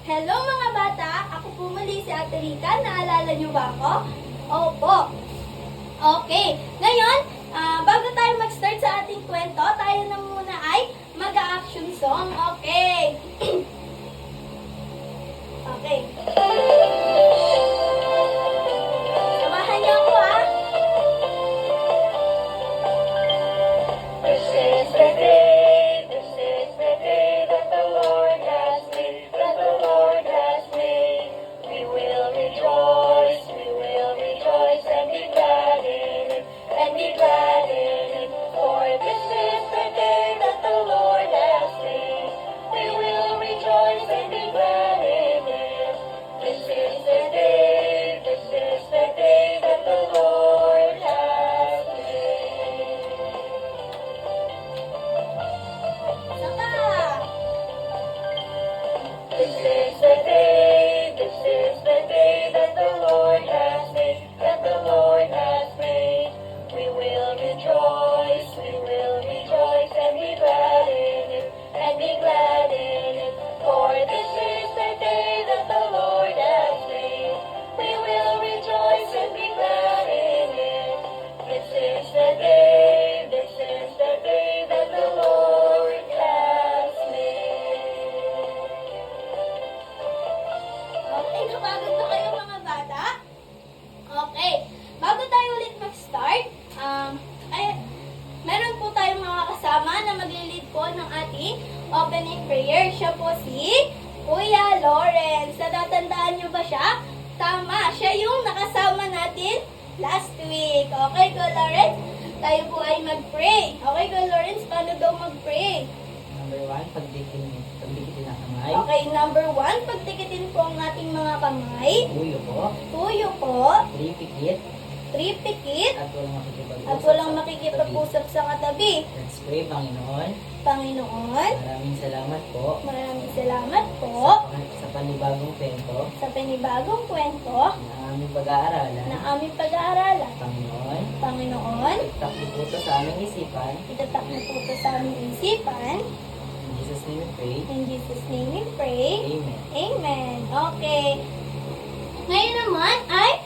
Hello mga bata! Ako po muli si Ate Rica. Naalala niyo ba ako? Opo. Okay. Ngayon, bago tayo mag-start sa ating kwento, tayo na muna ay mag-action song. Okay. Okay. Samahan niyo ako This is the day that the Lord has made, We will rejoice and be glad in it, For this is the day that the Lord has made. We will rejoice and be glad in it. This is the day that the Lord has made. Saka! This is the day that the Lord has made, We will rejoice and be glad in it, For this is the day that the Lord has made. We will rejoice and be glad in it. This is the day that the Lord has made. Okay, napagod na kayo mga bata? Okay. Bago tayo ulit mag-start, meron po tayong mga kasama na maglilid po ng ating opening prayer. Siya po si Kuya Lawrence. Natatandaan niyo ba siya? Tama, siya yung nakasama natin last week. Okay, Kuya Lawrence? Tayo po ay mag-pray. Okay, Kuya Lawrence, paano daw mag-pray? Number 1, pagdikitin ang kamay. Okay, number 1, pagtikitin po ang ating mga kamay. Uyo po. Tuyo po. 3, pikit. 3, pikit. At walang makikipag-usap At walang makikipag-usap sa katabi. Let's pray, Panginoon. Panginoon, Maraming salamat po maraming salamat po sa panibagong kwento sa panibagong kwento na aming pag-aaralan. na aming pag-aaralan. Panginoon, Panginoon, itakbo po ito sa aming isipan. itatak na po ito sa aming isipan. In Jesus' name we pray. In Jesus' name we pray. Amen. Amen. Okay. Ngayon naman ay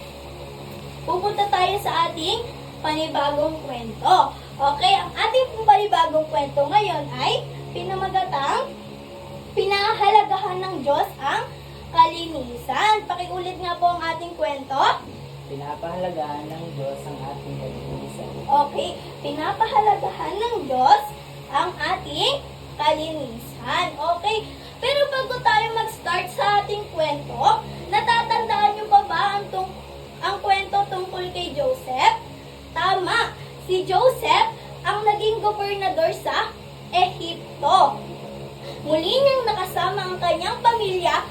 pupunta tayo sa ating panibagong kwento. Okay, ang ating panibagong kwento ngayon ay pinamagatang pinahalagahan ng Diyos ang kalinisan. Pakiulit nga po ang ating kwento. Pinapahalagahan ng Diyos ang ating kalinisan. Okay, pinapahalagahan ng Diyos ang ating kalinisan. Okay, pero bago tayo mag-start sa ating kwento, natatandaan niyo pa ba ang kwento tungkol kay Joseph? Tama, si Joseph ang naging gobernador sa Ehipto. Muli niyang nakasama ang kanyang pamilya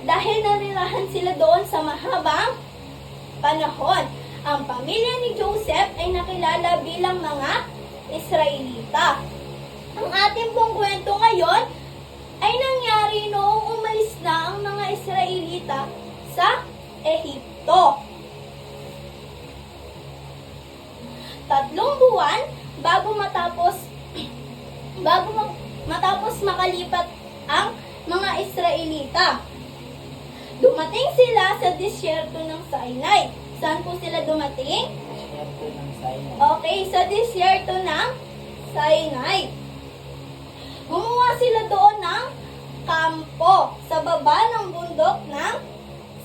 dahil nanirahan sila doon sa mahabang panahon. Ang pamilya ni Joseph ay nakilala bilang mga Israelita. Ang ating pong kwento ngayon ay nangyari noong umalis na ang mga Israelita sa Ehipto. 3 buwan bago matapos makalipat ang mga Israelita. Dumating sila sa disyerto ng Sinai. Saan po sila dumating? Siyempre ng Sinai. Okay, sa disyerto ng Sinai. Gumawa sila doon ng kampo sa baba ng bundok ng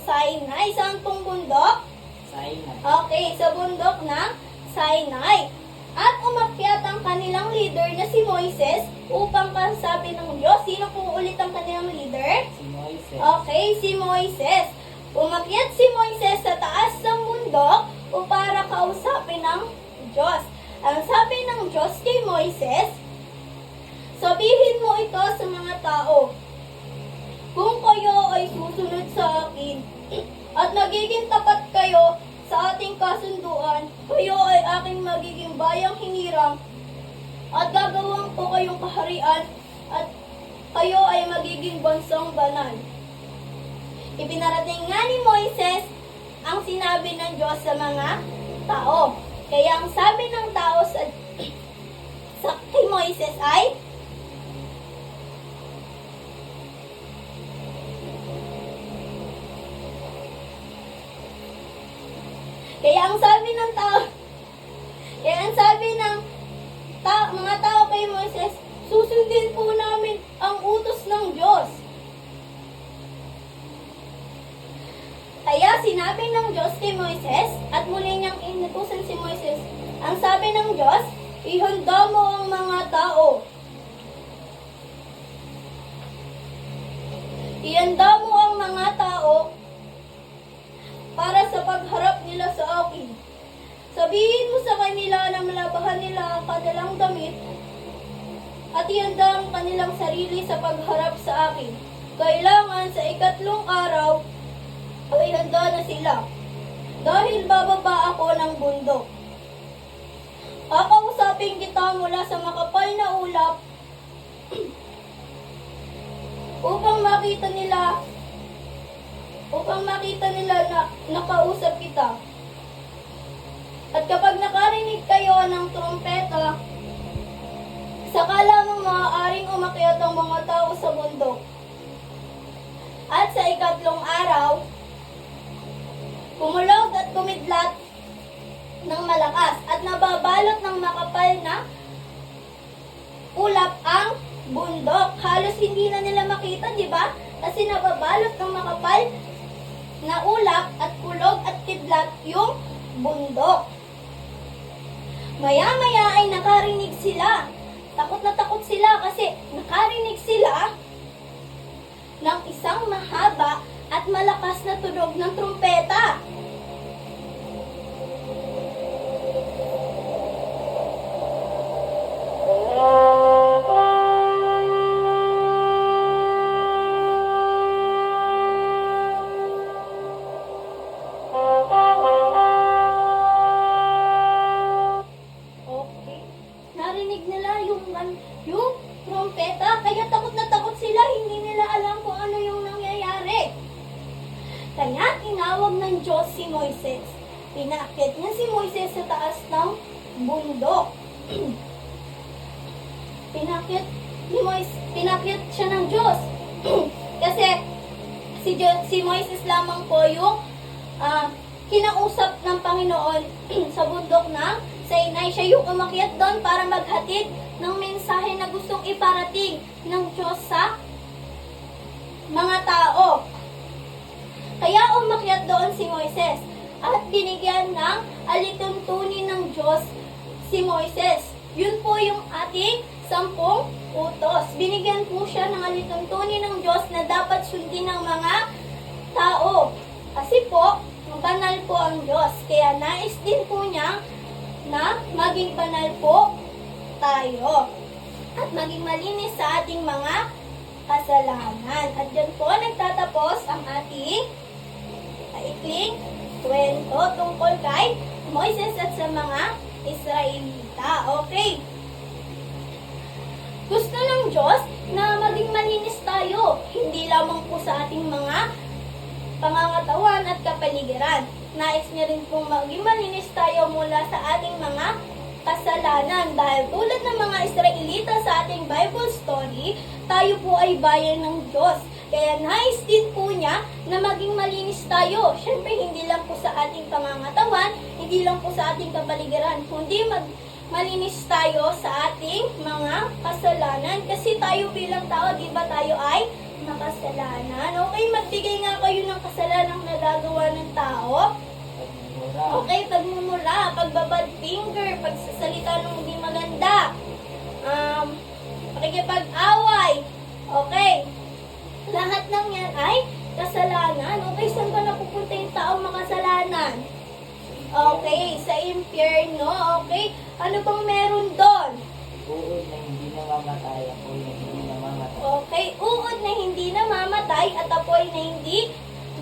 Sinai. Saan pong bundok? Sinai. Okay, sa bundok ng Sinai. At umakyat ang kanilang leader na si Moises upang kausapin ng Diyos. Sino po ulit ang kanilang leader? Si Moises. Okay, si Moises. Umakyat si Moises sa taas ng bundok para kausapin ng Diyos. Ang sabi ng Diyos kay Moises, sabihin mo ito sa mga tao, kung kayo ay susunod sa akin at nagiging tapat kayo sa ating kasunduan, kayo ay aking magiging bayang hinirang at gagawin ko kayong kaharian at kayo ay magiging bansang banal. Ipinarating nga ni Moises ang sinabi ng Diyos sa mga tao. Kaya ang sabi ng tao sa kay Moises ay, Kaya ang sabi ng tao, kaya ang sabi ng mga tao kay Moises, susundin po namin ang utos ng Diyos. Kaya sinabi ng Diyos kay Moises, at muli niyang inutusan si Moises, ang sabi ng Diyos, ihanda mo ang mga tao. Ihanda mo ang mga tao para sa pagharap nila sa akin. Sabihin mo sa kanila na malabahan nila ang kanilang damit at ihanda ang kanilang sarili sa pagharap sa akin. Kailangan sa 3 araw ay handa na sila dahil bababa ako ng bundok. Kakausapin kita mula sa makapal na ulap upang makita nila na nakausap kita. At kapag nakarinig kayo ng trumpeta, saka lamang maaaring umakyat ang mga tao sa bundok. At sa 3 araw, kumulog at kumidlat ng malakas at nababalot ng makapal na ulap ang bundok. Halos hindi na nila makita, di ba? Kasi nababalot ng makapal na ulap at kulog at kidlat yung bundok. Maya-maya ay nakarinig sila. Takot na takot sila kasi nakarinig sila ng isang mahaba at malakas na tunog ng trumpeta. Okay. Narinig nila yung trumpeta, kaya takot na takot sila, hindi nila alam kung ano yung nangyayari. Kaya tinawag ng Diyos si Moises. Pinaakyat niya si Moises sa taas ng bundok. Pinakyat siya ng Diyos. Kasi si Moises lamang po yung kinausap ng Panginoon sa bundok ng Sinai. Siya yung umakyat doon para maghatid ng mensahe na gustong iparating ng Diyos sa mga tao. Kaya umakyat doon si Moises at binigyan ng alituntunin ng Diyos si Moises. Yun po yung ating 10 utos. Binigyan po siya ng alituntunin ng Diyos na dapat sundin ng mga tao. Kasi po, banal po ang Diyos. Kaya nais din po niya na maging banal po tayo. At maging malinis sa ating mga kasalanan. At dyan po nagtatapos ang ating maikling kwento tungkol kay Moises at sa mga Israelita. Okay. Gusto ng Diyos na maging malinis tayo, hindi lamang po sa ating mga pangangatawan at kapaligiran. Nais niya rin pong maging malinis tayo mula sa ating mga kasalanan. Dahil tulad ng mga Israelita sa ating Bible story, tayo po ay bayan ng Diyos. Kaya nais din po niya na maging malinis tayo. Siyempre, hindi lang po sa ating pangangatawan, hindi lang po sa ating kapaligiran, kundi malinis tayo sa ating mga kasalanan. Kasi tayo bilang tao, di ba tayo ay makasalanan? Okay, magbigay nga kayo ng kasalanang nagagawa ng tao. Okay, pagmumura, pagbabad finger, pagsasalita ng hindi maganda, pakikipag-away. Okay, lahat ng yan ay kasalanan. Okay, saan ba napupunta yung taong makasalanan? Okay, sa impyerno. Okay, ano bang meron doon? Uod na hindi namamatay, apoy na hindi namamatay. Okay, uod na hindi namamatay at apoy na hindi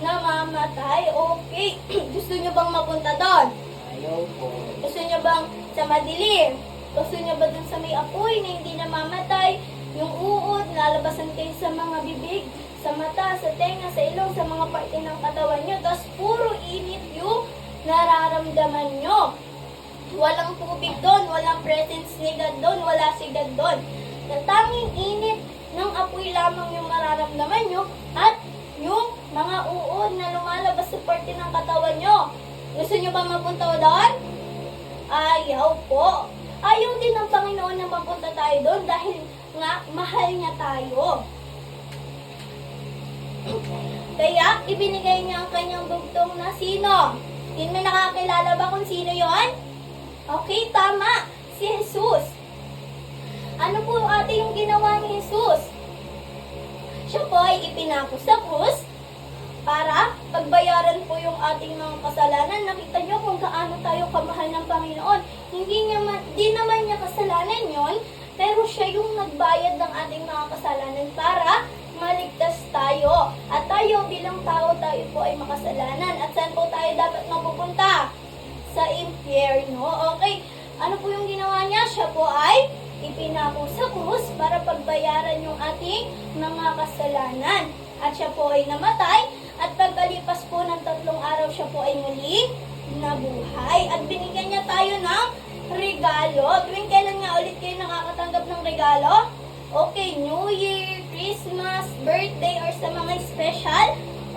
namamatay. Okay, gusto nyo bang mapunta doon? Ayaw po. Gusto nyo bang sa madilim? Gusto nyo ba dun sa may apoy na hindi namamatay? Yung uod, lalabasan kayo sa mga bibig, sa mata, sa tenga, sa ilong, sa mga parte ng katawan nyo. Tapos puro init yung nararamdaman nyo. Walang tubig doon, walang presence ni God doon, wala si God doon. Ang tanging init ng apoy lamang yung mararamdaman nyo at yung mga uod na lumalabas sa parte ng katawan nyo. Gusto nyo ba mapunta doon? Ayaw po. Ayaw din ng Panginoon na mapunta tayo doon dahil nga mahal niya tayo. Kaya ibinigay niya ang kanyang bugtong na sino? Hindi mo nakakilala ba kung sino yon? Okay, tama. Si Jesus. Ano po ating ginawa ni Jesus? Siya po ay ipinako sa krus para pagbayaran po yung ating mga kasalanan. Nakita niyo kung gaano tayo kamahal ng Panginoon. Di naman niya kasalanan yon, pero siya yung nagbayad ng ating mga kasalanan para maligtas tayo. At tayo bilang tao, tayo po ay makasalanan. At saan po tayo dapat mapupunta? Sa impyerno. Okay, ano po yung ginawa niya? Siya po ay ipinako sa krus para pagbayaran yung ating mga kasalanan. At siya po ay namatay, at pagkalipas po ng 3 araw, siya po ay muli nabuhay. At binigyan niya tayo ng regalo. Tuwing kailan nga ulit kayo nakakatanggap ng regalo? Okay, New Year, Christmas, birthday, or sa mga special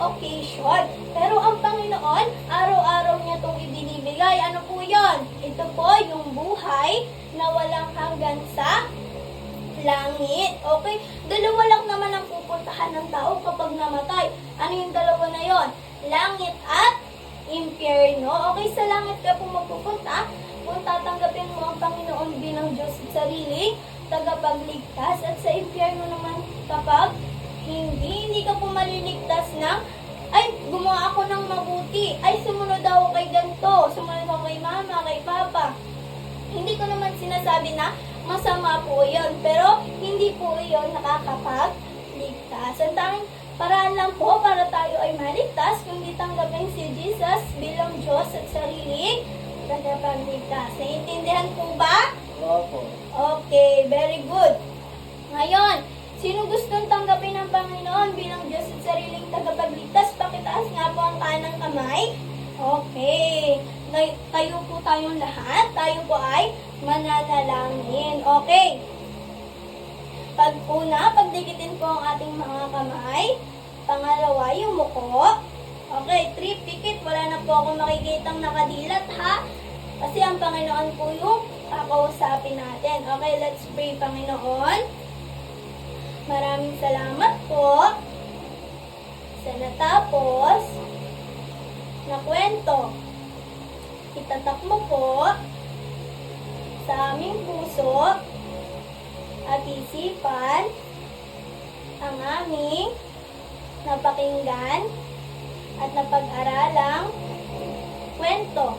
occasion. Pero ang Panginoon, araw-araw niya itong ibinibigay. Ano po yon? Ito po yung buhay na walang hanggan sa langit. Okay? Dalawa lang naman ang pupuntahan ng tao kapag namatay. Ano yung dalawa na yon? Langit at impyerno. Okay, sa langit ka po magpupunta kung tatanggapin mo ang Panginoon bilang Diyos at sariling tagapagligtas. At sa impyerno naman kapag hindi ka po maliligtas ng ay, gumawa ako ng mabuti. Ay, sumunod ako kay ganito. Sumunod ako kay mama, kay papa. Hindi ko naman sinasabi na masama po yun. Pero, hindi po yun nakakapagligtas. Ang tanging paraan lang po para tayo ay maligtas kung di tanggapin si Jesus bilang Diyos at sariling tagapagligtas. Naiintindihan po ba? Opo. Okay, very good. Ngayon, sino gustong tanggapin ng Panginoon bilang Diyos at sariling tagapagligtas? Pakitaas nga po ang kanang kamay. Okay. Tayo po tayong lahat. Tayo po ay mananalangin. Okay. Pagdikitin po ang ating mga kamay. Pangalawa, yung muko. Okay, 3 pikit. Wala na po akong makikitang nakadilat, ha? Kasi ang Panginoon po yung kakausapin natin. Okay, let's pray, Panginoon. Maraming salamat po sa natapos na kwento. Itatak mo po sa aming puso at isipan ang aming napakinggan at napag-aralang kwento.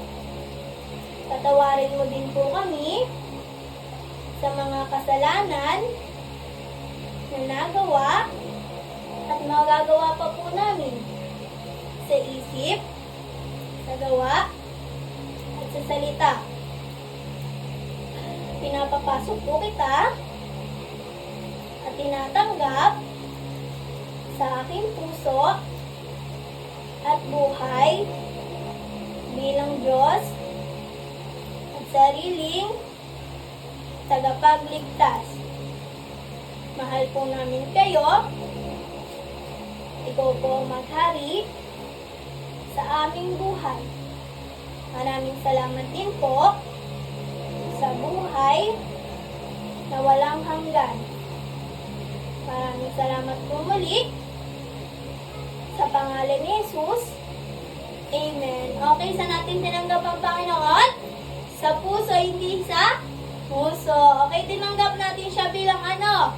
Patawarin mo din po kami sa mga kasalanan na nagawa at magagawa pa po namin sa isip, sa gawa, at sa salita. Pinapapasok po kita at tinatanggap sa aking puso at buhay bilang Diyos at sariling tagapagligtas. Mahal po namin kayo. Ikaw po ang maghari sa aming buhay. Maraming salamat din po sa buhay na walang hanggan. Maraming salamat po muli sa pangalan ni Jesus. Amen. Okay, saan natin tinanggap ang Panginoon? Sa puso, hindi sa puso. Okay, tinanggap natin siya bilang ano?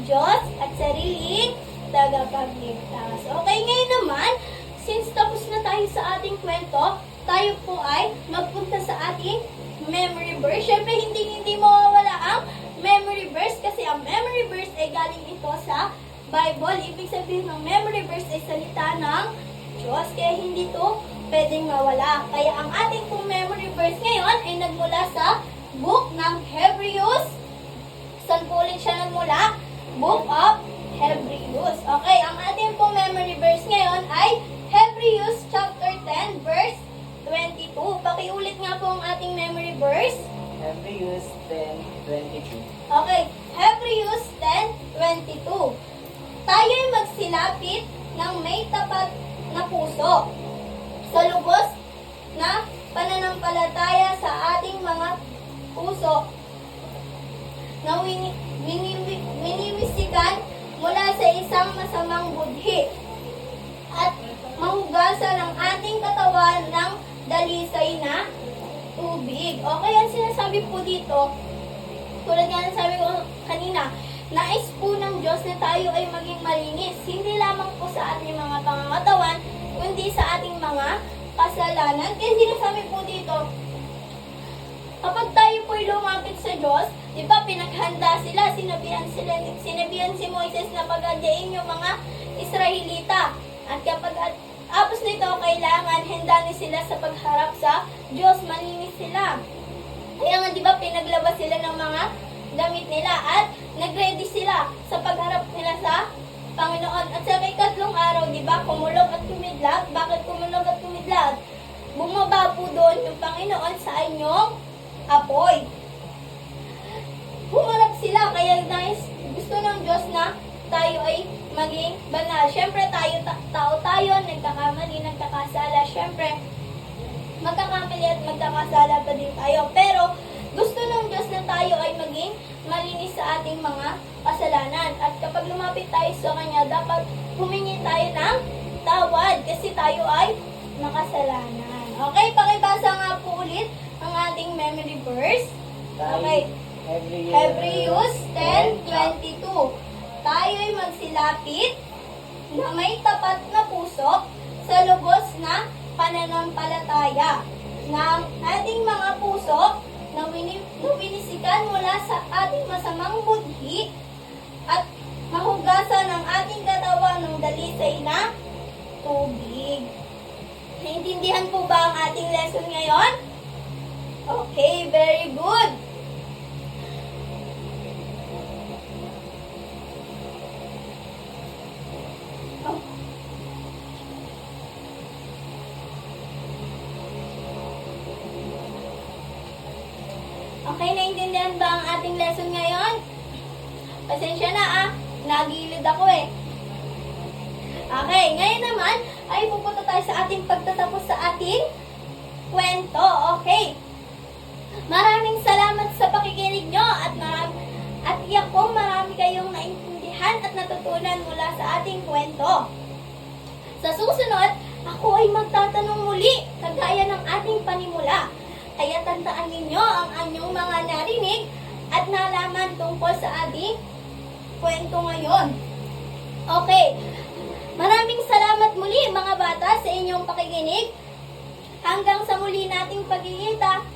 Diyos at sariling tagapagligtas. Okay, ngayon naman, since tapos na tayo sa ating kwento, tayo po ay magpunta sa ating memory verse. Siyempre, hindi mawawala ang memory verse kasi ang memory verse ay galing ito sa Bible. Ibig sabihin ng memory verse ay salita ng Diyos. Kaya hindi ito pwedeng mawala. Kaya ang ating pong memory verse ngayon ay nagmula sa book ng Hebrews. Saan po ulit siya nagmula? Book of Hebrews. Okay, ang ating pong memory verse ngayon ay Hebrews chapter 10 verse 22. Pakiulit nga po ang ating memory verse. Hebrews 10:22. Okay, Hebrews 10:22. Tayo'y magsilapit ng may tapat na puso sa lubos na pananampalataya sa ating mga puso na winiwisikan mula sa isang masamang budhi at mahugasan ang ating katawan ng dalisay na tubig. Okay, ang sinasabi po dito, tulad nga ng sabi ko kanina, nais po ng Diyos na tayo ay maging malinis, hindi lamang po sa ating mga pangangatawan, kundi sa ating mga kasalanan. Kaya sinasabi po dito, kapag tayo po'y lumapit sa Diyos, di ba pinaghanda sila, sinabihan si Moises na pagadain yung mga Israelita. At kapag tapos nito, kailangan handanin sila sa pagharap sa Diyos, malinis sila. Kaya nga, di ba, pinaglabas sila ng mga damit nila at nagready sila sa pagharap nila sa Panginoon. At sa ikatlong araw, di ba, kumulog at kumidlat. Bakit kumulog at kumidlat? Bumaba po doon yung Panginoon sa inyong apoy. Humarap sila, kaya gusto ng Diyos na tayo ay maging banal. Siyempre, tao tayo, nagkakamali, nagkakasala. Siyempre, magkakamali at magkakasala pa din tayo. Pero, gusto ng Diyos na tayo ay maging malinis sa ating mga kasalanan. At kapag lumapit tayo sa Kanya, dapat humingi tayo ng tawad kasi tayo ay makasalanan. Okay, pakibasa nga po ulit ang ating memory verse. Okay. Hebrews 10:22. Tayo ay magsilapit na may tapat na puso sa lubos na pananampalataya ng ating mga puso na winisikan mula sa ating masamang budhi at mahugasan ang ating katawan ng dalisay na tubig. Naintindihan po ba ang ating lesson ngayon? Okay, very good. Oh. Okay, naintindihan ba ang ating lesson ngayon? Pasensya na nagilid ako eh. Okay, ngayon naman ay pupunta tayo sa ating pagtatapos sa ating kwento. Okay. Maraming salamat sa pakikinig nyo at iyak po marami kayong naintindihan at natutunan mula sa ating kwento. Sa susunod, ako ay magtatanong muli kagaya ng ating panimula. Kaya tandaan ninyo ang anyong mga narinig at nalaman tungkol sa ating kwento ngayon. Okay. Maraming salamat muli mga bata sa inyong pakikinig. Hanggang sa muli nating pagkikita.